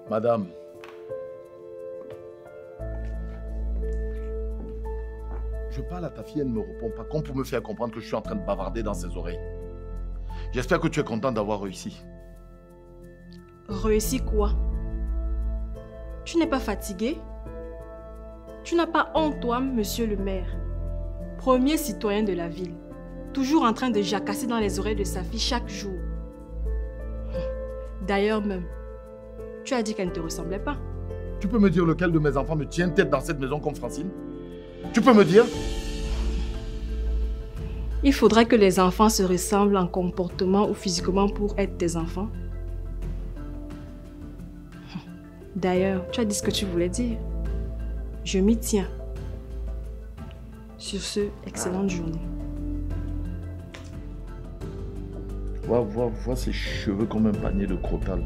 Madame, je parle à ta fille, elle ne me répond pas, comme pour me faire comprendre que je suis en train de bavarder dans ses oreilles. J'espère que tu es content d'avoir réussi. Réussi quoi? Tu n'es pas fatigué? Tu n'as pas honte, toi, monsieur le maire? Premier citoyen de la ville, toujours en train de jacasser dans les oreilles de sa fille chaque jour. D'ailleurs même, tu as dit qu'elle ne te ressemblait pas. Tu peux me dire lequel de mes enfants me tient tête dans cette maison comme Francine? Tu peux me dire? Il faudrait que les enfants se ressemblent en comportement ou physiquement pour être tes enfants. D'ailleurs, tu as dit ce que tu voulais dire. Je m'y tiens. Sur ce, excellente journée. Vois ses cheveux comme un panier de crotal.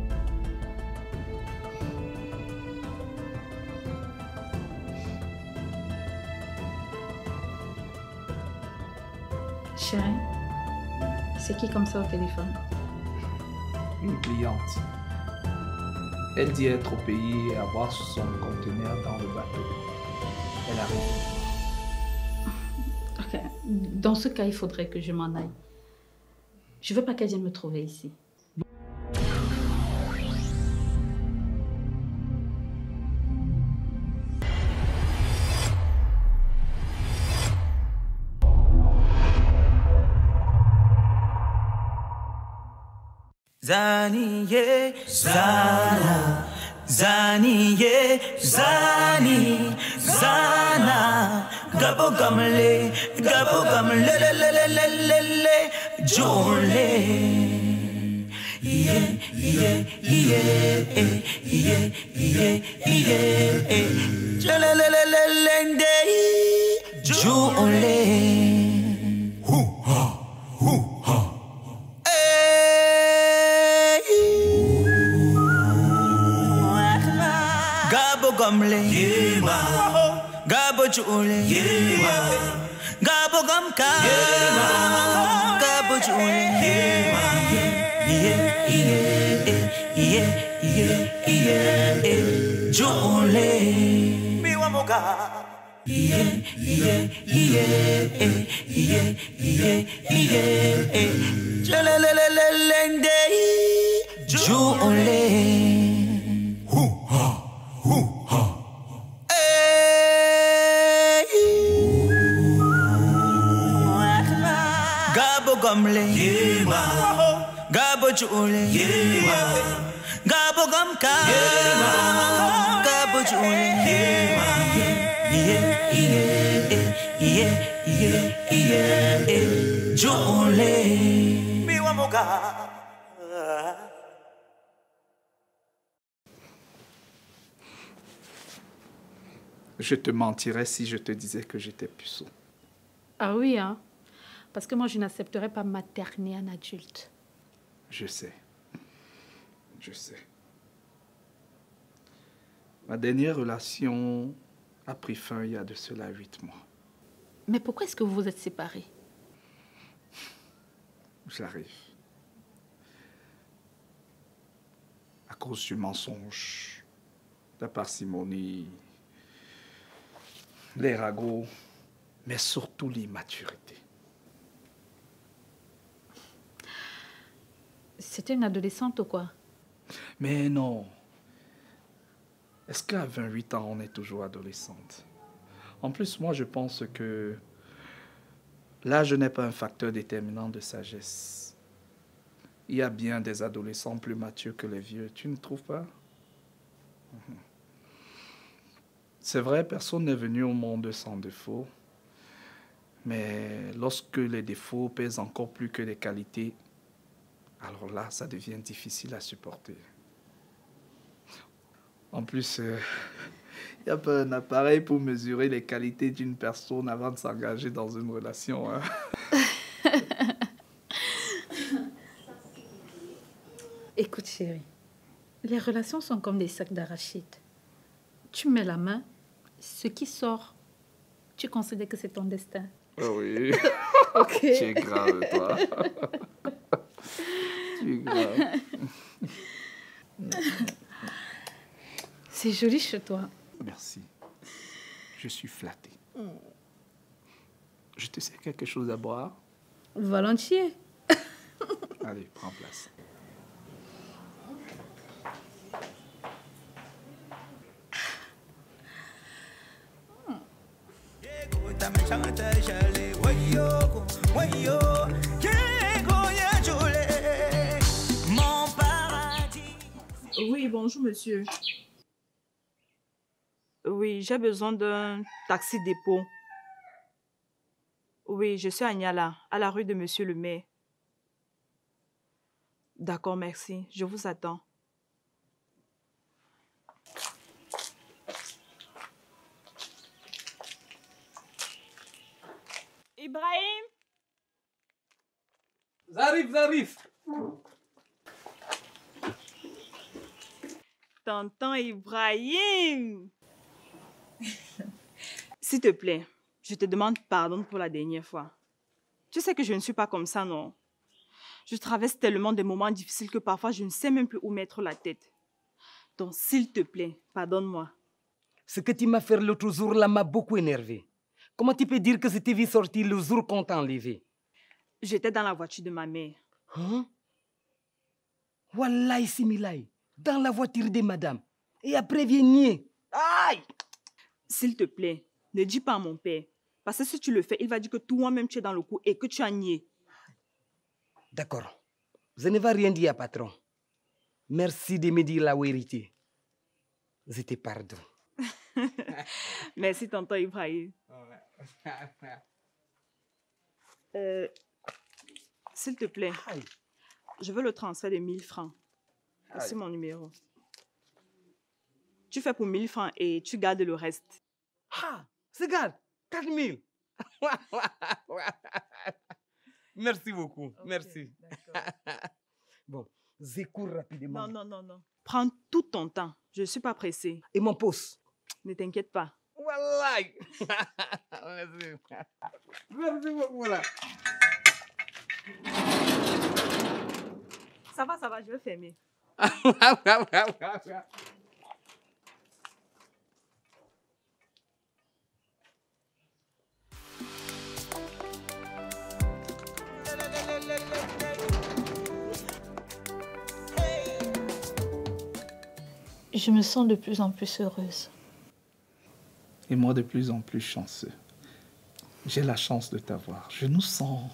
Chérie, c'est qui comme ça au téléphone? Une cliente. Elle dit être au pays et avoir son conteneur dans le bateau. Elle arrive. Ok. Dans ce cas, il faudrait que je m'en aille. Je veux pas qu'elle vienne me trouver ici. Zaniye, Zana, Zaniye, Zani, Zana, Gabo gamle, le, Jole. Yeah, yeah, yeah, yeah, yeah, yeah, Jole, Jole. Gamle, Gabo Jule, Gabo Gamka, Gabo Jule, Jule, Miwamoga, Jule. Gamle, Gabo Jule, Gabo Gamka, Gabo Jule, Jule, Miwamoga. Je te mentirais si je te disais que j'étais puceau. Ah oui, hein? Parce que moi, je n'accepterais pas materner un adulte. Je sais. Je sais. Ma dernière relation a pris fin il y a de cela 8 mois. Mais pourquoi est-ce que vous vous êtes séparés? J'arrive. À cause du mensonge, de la parcimonie, les ragots, mais surtout l'immaturité. C'était une adolescente ou quoi? Mais non. Est-ce qu'à 28 ans, on est toujours adolescente? En plus, moi, je pense que l'âge n'est pas un facteur déterminant de sagesse. Il y a bien des adolescents plus matures que les vieux, tu ne trouves pas? C'est vrai, personne n'est venu au monde sans défaut. Mais lorsque les défauts pèsent encore plus que les qualités, alors là, ça devient difficile à supporter. En plus, il n'y a pas un appareil pour mesurer les qualités d'une personne avant de s'engager dans une relation. Hein? Écoute, chérie, les relations sont comme des sacs d'arachides. Tu mets la main, ce qui sort, tu considères que c'est ton destin. Oh oui. Ok. Tu es grave, toi. Tu es grave. C'est joli chez toi. Merci. Je suis flatté. Je te sers quelque chose à boire? Volontiers. Allez, prends place. Oui, bonjour monsieur. Oui, j'ai besoin d'un taxi dépôt. Oui, je suis à Niala, à la rue de monsieur le maire. D'accord, merci. Je vous attends. Ibrahim! J'arrive. Tonton Ibrahim! S'il te plaît, je te demande pardon pour la dernière fois. Tu sais que je ne suis pas comme ça, non? Je traverse tellement de moments difficiles que parfois je ne sais même plus où mettre la tête. Donc, s'il te plaît, pardonne-moi. Ce que tu m'as fait l'autre jour là m'a beaucoup énervé. Comment tu peux dire que je t'ai vu sortir le jour qu'on t'a enlevé? J'étais dans la voiture de ma mère. Hein? Wallahi Similaï, dans la voiture de madame. Et après vient nier. Aïe! S'il te plaît, ne dis pas à mon père. Parce que si tu le fais, il va dire que toi-même tu es dans le coup et que tu as nié. D'accord. Je ne vais rien dire à patron. Merci de me dire la vérité. Je te pardonne. Merci, tonton Ibrahim. S'il te plaît, je veux le transfert de 1000 francs. C'est mon numéro. Tu fais pour 1000 francs et tu gardes le reste. Ah, regarde, 4000. Merci beaucoup, okay, merci. Bon, je cours rapidement. Non. Prends tout ton temps. Je ne suis pas pressée. Et mon pouce? Ne t'inquiète pas. Wallahi. Merci. Merci beaucoup là. Ça va, je vais fermer. Je me sens de plus en plus heureuse. Et moi de plus en plus chanceux. J'ai la chance de t'avoir. Je nous sens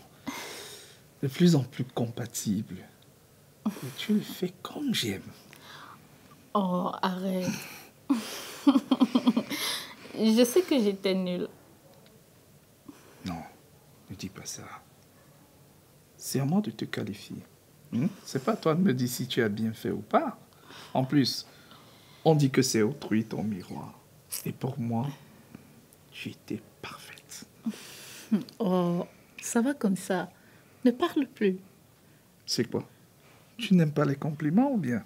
de plus en plus compatibles. Et tu le fais comme j'aime. Oh, arrête. Je sais que j'étais nulle. Non, ne dis pas ça. C'est à moi de te qualifier. C'est pas à toi de me dire si tu as bien fait ou pas. En plus, on dit que c'est autrui ton miroir. Et pour moi, tu étais parfaite. Oh, ça va comme ça. Ne parle plus. C'est quoi? Tu n'aimes pas les compliments ou bien?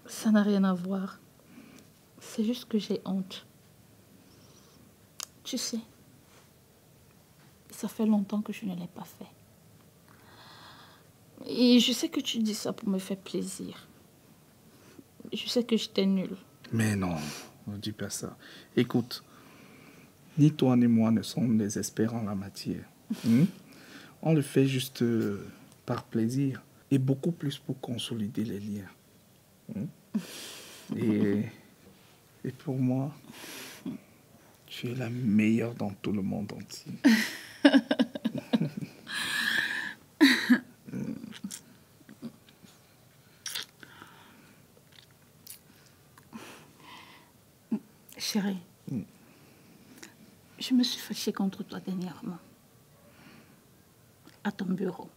Ça n'a rien à voir. C'est juste que j'ai honte. Tu sais, ça fait longtemps que je ne l'ai pas fait. Et je sais que tu dis ça pour me faire plaisir. Je sais que j'étais nulle. Mais non, ne dis pas ça. Écoute, ni toi ni moi ne sommes des experts en la matière. On le fait juste par plaisir et beaucoup plus pour consolider les liens. Et pour moi, tu es la meilleure dans tout le monde entier. Chérie, je me suis fâchée contre toi dernièrement. À ton bureau.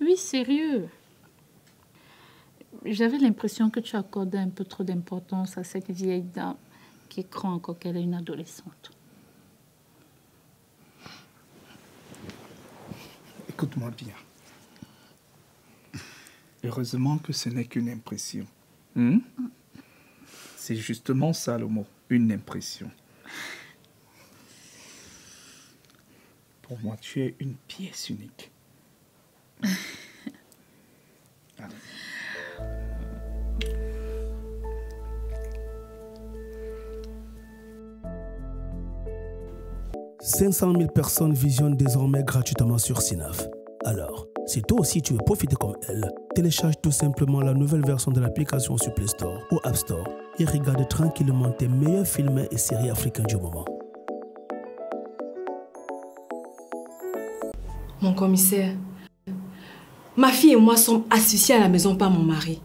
Oui, sérieux. J'avais l'impression que tu accordais un peu trop d'importance à cette vieille dame qui croit encore qu'elle est une adolescente. Écoute-moi bien. Heureusement que ce n'est qu'une impression. C'est justement ça le mot, une impression. Pour moi, tu es une pièce unique. Allez. 500 000 personnes visionnent désormais gratuitement sur Synaf. Alors, si toi aussi tu veux profiter comme elle, télécharge tout simplement la nouvelle version de l'application sur Play Store ou App Store et regarde tranquillement tes meilleurs films et séries africains du moment. Mon commissaire, ma fille et moi sommes associés à la maison par mon mari.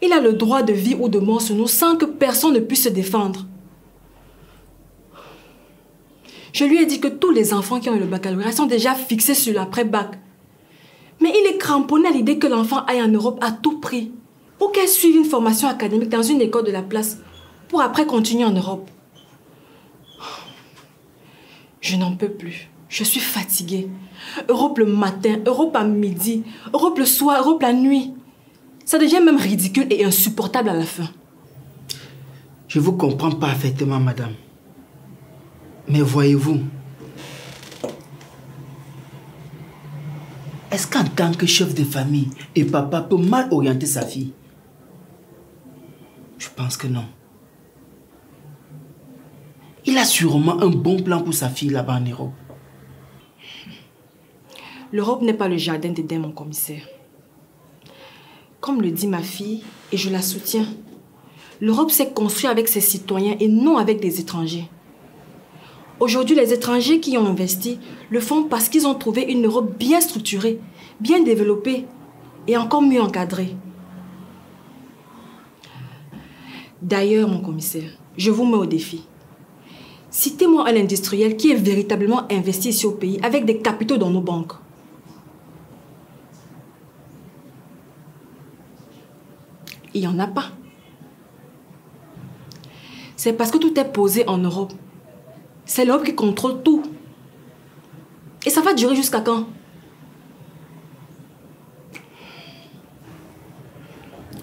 Il a le droit de vie ou de mort sur nous sans que personne ne puisse se défendre. Je lui ai dit que tous les enfants qui ont eu le baccalauréat sont déjà fixés sur l'après-bac. Mais il est cramponné à l'idée que l'enfant aille en Europe à tout prix. Ou qu'elle suive une formation académique dans une école de la place pour après continuer en Europe. Je n'en peux plus. Je suis fatiguée. Europe le matin, Europe à midi, Europe le soir, Europe la nuit. Ça devient même ridicule et insupportable à la fin. Je vous comprends parfaitement, madame. Mais voyez-vous, est-ce qu'en tant que chef de famille et papa peut mal orienter sa fille? Je pense que non. Il a sûrement un bon plan pour sa fille là-bas en Europe. L'Europe n'est pas le jardin d'Éden, mon commissaire. Comme le dit ma fille, et je la soutiens, l'Europe s'est construite avec ses citoyens et non avec des étrangers. Aujourd'hui, les étrangers qui y ont investi le font parce qu'ils ont trouvé une Europe bien structurée, bien développée et encore mieux encadrée. D'ailleurs, mon commissaire, je vous mets au défi. Citez-moi un industriel qui est véritablement investi ici au pays avec des capitaux dans nos banques. Il n'y en a pas. C'est parce que tout est posé en Europe. C'est l'Europe qui contrôle tout. Et ça va durer jusqu'à quand?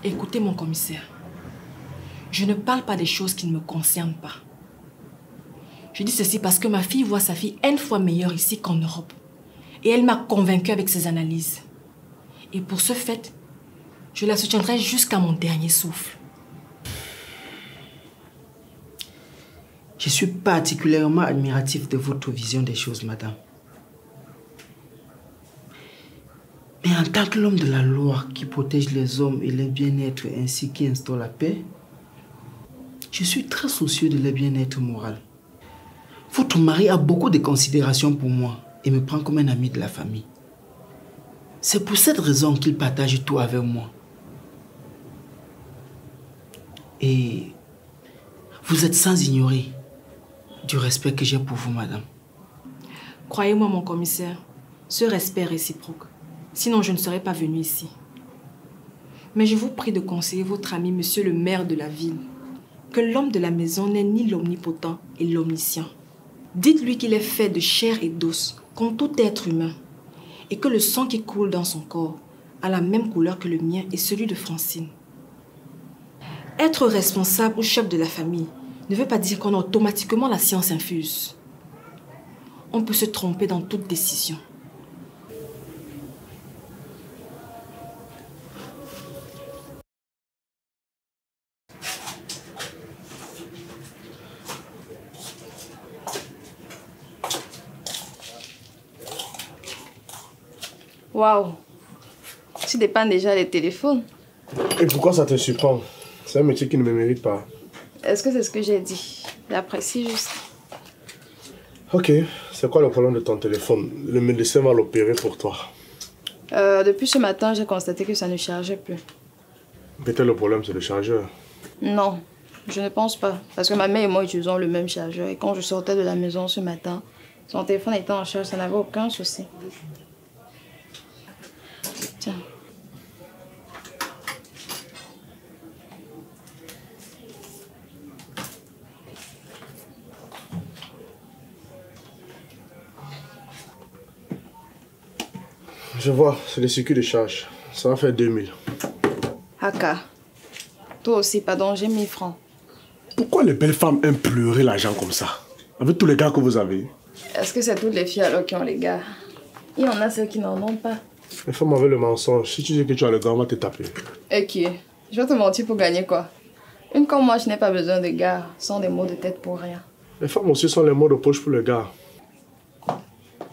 Écoutez, mon commissaire. Je ne parle pas des choses qui ne me concernent pas. Je dis ceci parce que ma fille voit sa fille N fois meilleure ici qu'en Europe. Et elle m'a convaincue avec ses analyses. Et pour ce fait, je la soutiendrai jusqu'à mon dernier souffle. Je suis particulièrement admiratif de votre vision des choses, madame. Mais en tant que l'homme de la loi qui protège les hommes et leur bien-être ainsi qui instaure la paix, je suis très soucieux de leur bien-être moral. Votre mari a beaucoup de considération pour moi et me prend comme un ami de la famille. C'est pour cette raison qu'il partage tout avec moi. Et vous êtes sans ignorer du respect que j'ai pour vous, madame. Croyez-moi, mon commissaire, ce respect est réciproque. Sinon, je ne serais pas venue ici. Mais je vous prie de conseiller votre ami, monsieur le maire de la ville, que l'homme de la maison n'est ni l'omnipotent et l'omniscient. Dites-lui qu'il est fait de chair et d'os, comme tout être humain, et que le sang qui coule dans son corps a la même couleur que le mien et celui de Francine. Être responsable ou chef de la famille ne veut pas dire qu'on a automatiquement la science infuse. On peut se tromper dans toute décision. Waouh, tu dépannes déjà les téléphones. Et pourquoi ça te surprend? C'est un métier qui ne me mérite pas. Est-ce que c'est ce que j'ai dit? J'apprécie juste. Ok, c'est quoi le problème de ton téléphone? Le médecin va l'opérer pour toi. Depuis ce matin, j'ai constaté que ça ne chargeait plus. Peut-être le problème c'est le chargeur. Non, je ne pense pas. Parce que ma mère et moi utilisons le même chargeur. Et quand je sortais de la maison ce matin, son téléphone était en charge, ça n'avait aucun souci. Tiens. Je vois, c'est le circuit de charge. Ça va faire 2000. Haka, toi aussi, pardon, j'ai 1000 francs. Pourquoi les belles femmes aiment pleurer l'argent comme ça? Avec tous les gars que vous avez. Est-ce que c'est toutes les filles alors qui ont les gars? Il y en a celles qui n'en ont pas. Les femmes avec le mensonge. Si tu dis que tu as le gars, on va te taper. Ok, je vais te mentir pour gagner quoi? Une comme moi, je n'ai pas besoin de gars, sans des mots de tête pour rien. Les femmes aussi sont les mots de poche pour le gars.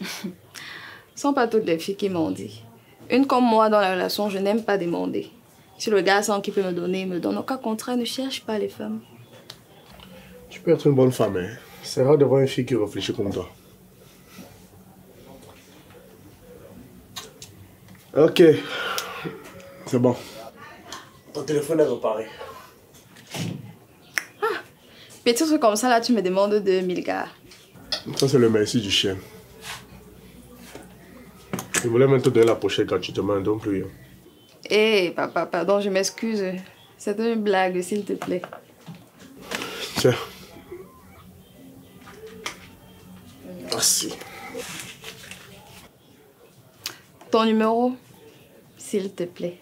Ce sont pas toutes les filles qui m'ont dit. Une comme moi dans la relation, je n'aime pas demander. Si le garçon qui peut me donner, me donne. Au cas contraire, ne cherche pas les femmes. Tu peux être une bonne femme, hein. C'est rare de voir une fille qui réfléchit comme toi. Ok. C'est bon. Ton téléphone est réparé. Ah, petit truc comme ça, là, tu me demandes 2000 gars. Ça, c'est le merci du chien. Je voulais même te donner la pochette gratuitement, donc plus. Eh, papa, pardon, je m'excuse. C'est une blague, s'il te plaît. Tiens. Merci. Ton numéro, s'il te plaît.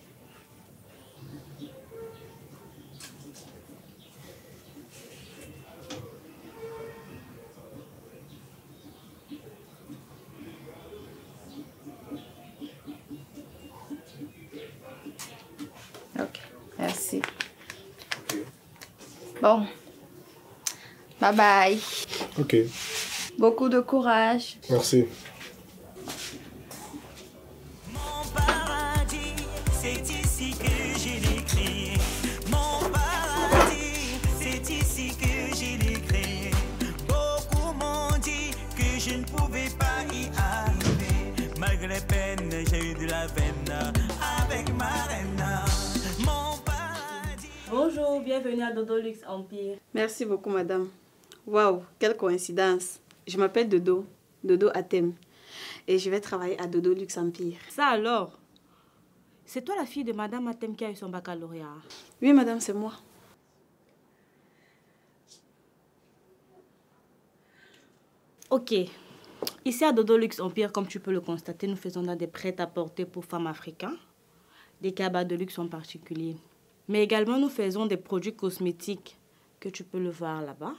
Ok, merci. Bon. Bye bye. Ok. Beaucoup de courage. Merci. Mon paradis, c'est ici que j'ai décrit. Mon paradis, c'est ici que j'ai décrit. Beaucoup m'ont dit que je ne pouvais pas y arriver. Malgré les peines, j'ai eu de la peine avec ma reine. Mon paradis. Bonjour, bienvenue à Dodo Luxe Empire. Merci beaucoup, madame. Waouh, quelle coïncidence. Je m'appelle Dodo, Dodo Atem. Et je vais travailler à Dodo Luxe Empire. Ça alors? C'est toi la fille de Madame Atem qui a eu son baccalauréat? Oui, madame, c'est moi. Ok. Ici à Dodo Luxe Empire, comme tu peux le constater, nous faisons des prêt-à-porter pour femmes africaines, des cabas de luxe en particulier. Mais également, nous faisons des produits cosmétiques, que tu peux le voir là-bas.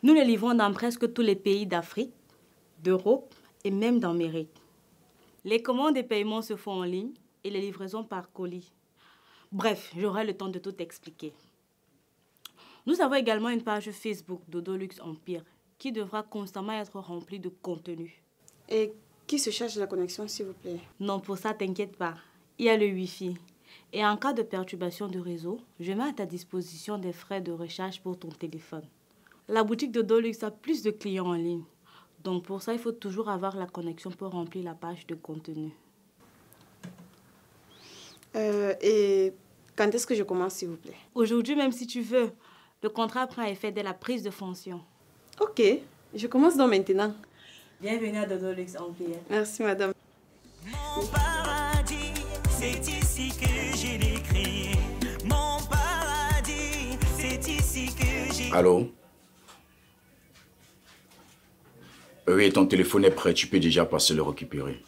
Nous les livrons dans presque tous les pays d'Afrique, d'Europe et même d'Amérique. Les commandes et paiements se font en ligne et les livraisons par colis. Bref, j'aurai le temps de tout expliquer. Nous avons également une page Facebook Dodo Luxe Empire qui devra constamment être remplie de contenu. Et qui se charge de la connexion, s'il vous plaît? Non, pour ça, t'inquiète pas. Il y a le Wi-Fi. Et en cas de perturbation de réseau, je mets à ta disposition des frais de recharge pour ton téléphone. La boutique de Dodo Luxe a plus de clients en ligne. Donc pour ça, il faut toujours avoir la connexion pour remplir la page de contenu. Et quand est-ce que je commence, s'il vous plaît? Aujourd'hui, même si tu veux, le contrat prend effet dès la prise de fonction. Ok, je commence donc maintenant. Bienvenue à Dodo Luxe Empire. Merci, madame. Mon paradis, c'est ici que j'ai décrit. Mon paradis, c'est ici que j'ai... Allô? Oui, ton téléphone est prêt, tu peux déjà passer le récupérer.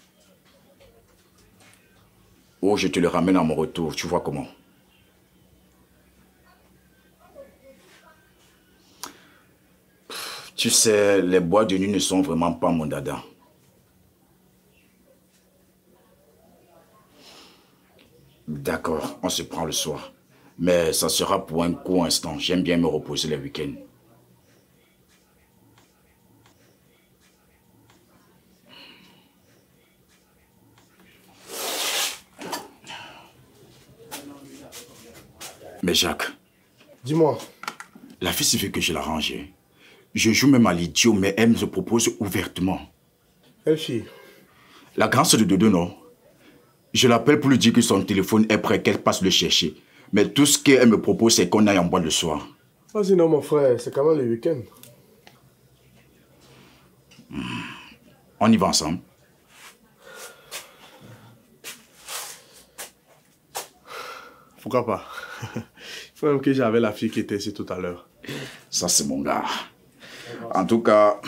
Ou je te le ramène à mon retour, tu vois comment? Tu sais, les boîtes de nuit ne sont vraiment pas mon dada. D'accord, on se prend le soir. Mais ça sera pour un court instant. J'aime bien me reposer les week-ends. Mais Jacques. Dis-moi. La fille se veut que je la range. Je joue même à l'idiot, mais elle me se propose ouvertement. Quelle fille? La grande sœur de Dodo, non? Je l'appelle pour lui dire que son téléphone est prêt, qu'elle passe le chercher. Mais tout ce qu'elle me propose, c'est qu'on aille en boîte le soir. Vas-y, non, mon frère, c'est quand même le week-end. On y va ensemble. Pourquoi pas? Il faut même que j'avais la fille qui était ici tout à l'heure. Ça, c'est mon gars. En tout cas...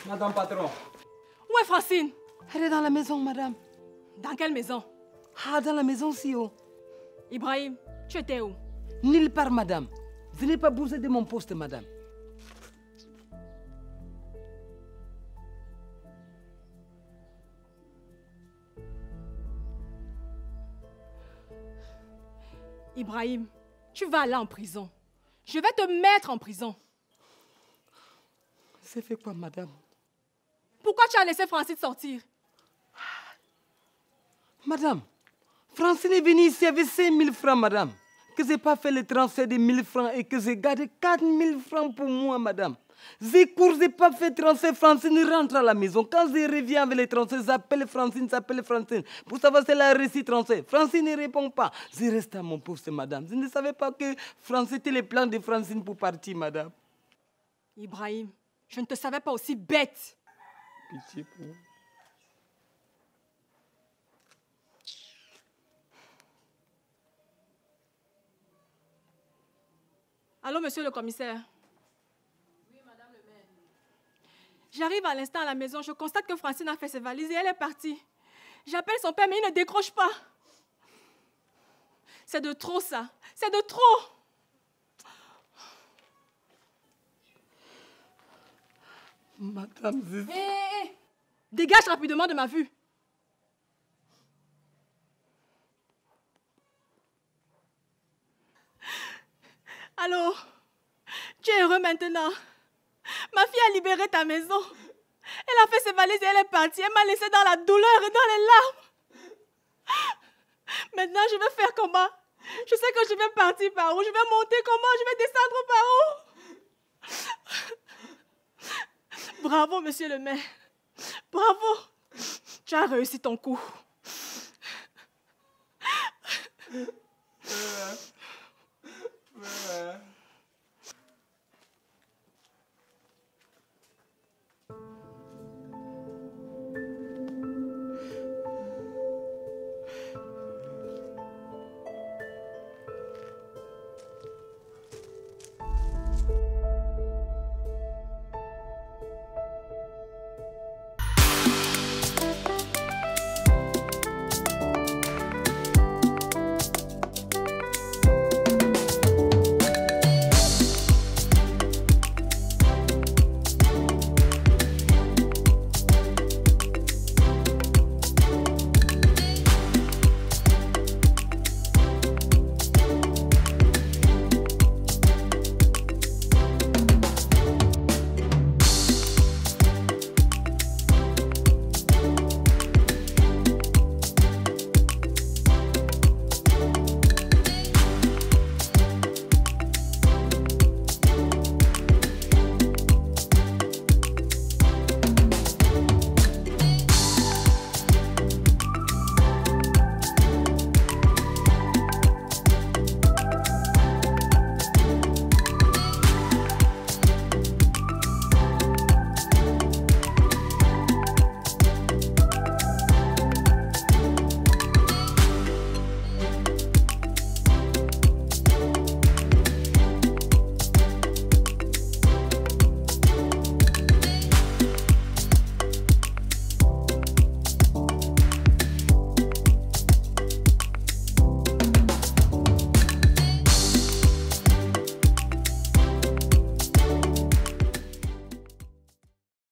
Madame patron. Où est Francine? Elle est dans la maison, madame. Dans quelle maison? Ah, dans la maison, si haut. Ibrahim, tu étais où? Nulle part, madame. Je n'ai pas bougé de mon poste, madame. Ibrahim, tu vas aller en prison. Je vais te mettre en prison. C'est fait quoi, madame? Pourquoi tu as laissé Francine sortir? Madame, Francine est venue ici avec 5 000 francs, madame. Que je n'ai pas fait le transfert de 1 000 francs et que j'ai gardé 4 000 francs pour moi, madame. Je n'ai pas fait transfert, Francine rentre à la maison. Quand je reviens avec les transferts, j'appelle Francine. Pour savoir si elle a reçu transfert. Francine ne répond pas. Je reste à mon poste, madame. Je ne savais pas que c'était le plan de Francine pour partir, madame. Ibrahim, je ne te savais pas aussi bête. Pitié pour moi. Allô, monsieur le commissaire. Oui, madame le maire. J'arrive à l'instant à la maison, je constate que Francine a fait ses valises et elle est partie. J'appelle son père, mais il ne décroche pas. C'est de trop, ça. C'est de trop. Madame, Hé, dégage rapidement de ma vue. Allô? Tu es heureux maintenant? Ma fille a libéré ta maison. Elle a fait ses valises et elle est partie. Elle m'a laissé dans la douleur et dans les larmes. Maintenant, je vais faire comment? Je sais que je vais partir par où? Je vais monter comment? Je vais descendre par où? Bravo, monsieur le maire. Bravo. Tu as réussi ton coup.